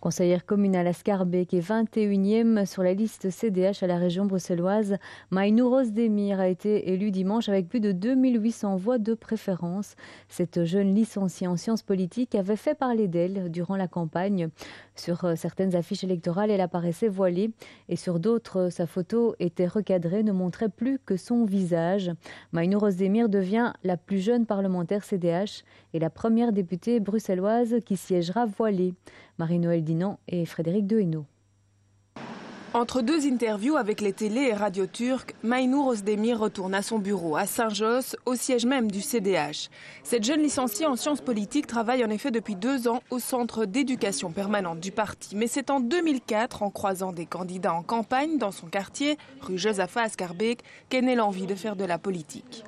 Conseillère communale à Schaerbeek et 21e sur la liste CDH à la région bruxelloise, Maïnou Rosdemir a été élue dimanche avec plus de 2800 voix de préférence. Cette jeune licenciée en sciences politiques avait fait parler d'elle durant la campagne. Sur certaines affiches électorales, elle apparaissait voilée et sur d'autres, sa photo était recadrée, ne montrait plus que son visage. Maïnou Rosdemir devient la plus jeune parlementaire CDH et la première députée bruxelloise qui siégera voilée. Marie-Noëlle Dinan et Frédéric Dehainaut. Entre deux interviews avec les télés et radios turques, Maïnou Rosdemir retourne à son bureau à Saint-Josse, au siège même du CDH. Cette jeune licenciée en sciences politiques travaille en effet depuis 2 ans au centre d'éducation permanente du parti. Mais c'est en 2004, en croisant des candidats en campagne dans son quartier, rue Josaphat à Schaerbeek, qu'est née l'envie de faire de la politique.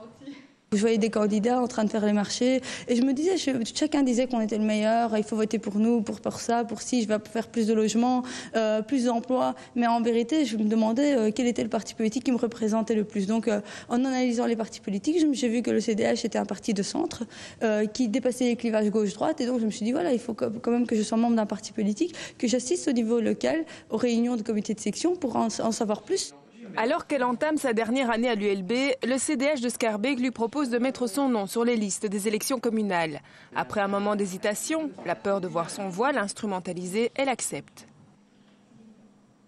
Je voyais des candidats en train de faire les marchés et je me disais, chacun disait qu'on était le meilleur, il faut voter pour nous, pour ça, pour ci, je vais faire plus de logements, plus d'emplois. Mais en vérité, je me demandais quel était le parti politique qui me représentait le plus. Donc en analysant les partis politiques, j'ai vu que le CDH était un parti de centre qui dépassait les clivages gauche-droite. Et donc je me suis dit, voilà, il faut quand même que je sois membre d'un parti politique, que j'assiste au niveau local aux réunions de comité de section pour en savoir plus. Alors qu'elle entame sa dernière année à l'ULB, le CDH de Schaerbeek lui propose de mettre son nom sur les listes des élections communales. Après un moment d'hésitation, la peur de voir son voile instrumentalisé, elle accepte.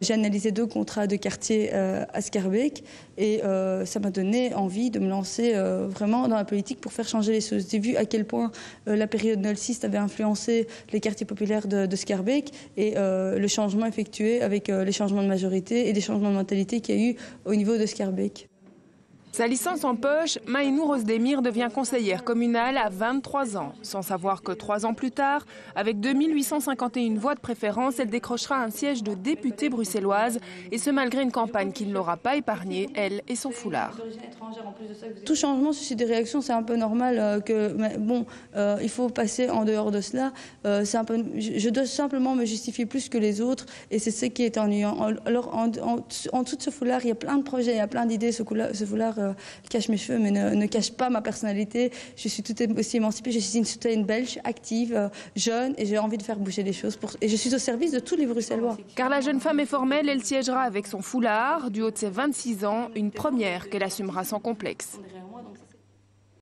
J'ai analysé 2 contrats de quartier à Schaerbeek et ça m'a donné envie de me lancer vraiment dans la politique pour faire changer les choses. J'ai vu à quel point la période nolsiste avait influencé les quartiers populaires de Schaerbeek et le changement effectué avec les changements de majorité et des changements de mentalité qu'il y a eu au niveau de Schaerbeek. Sa licence en poche, Maïnou Rosdemir devient conseillère communale à 23 ans. Sans savoir que 3 ans plus tard, avec 2851 voix de préférence, elle décrochera un siège de députée bruxelloise. Et ce malgré une campagne qui ne l'aura pas épargnée, elle et son foulard. Tout changement suscite des réactions, c'est un peu normal. Mais bon, il faut passer en dehors de cela. Je dois simplement me justifier plus que les autres et c'est ce qui est ennuyant. Alors en dessous de ce foulard, il y a plein de projets, il y a plein d'idées. Ce foulard cache mes cheveux mais ne cache pas ma personnalité. Je suis tout aussi émancipée, je suis une citoyenne belge, active, jeune et j'ai envie de faire bouger les choses. Et je suis au service de tous les Bruxellois. Car la jeune femme est formelle, elle siégera avec son foulard. Du haut de ses 26 ans, une première qu'elle assumera sans complexe.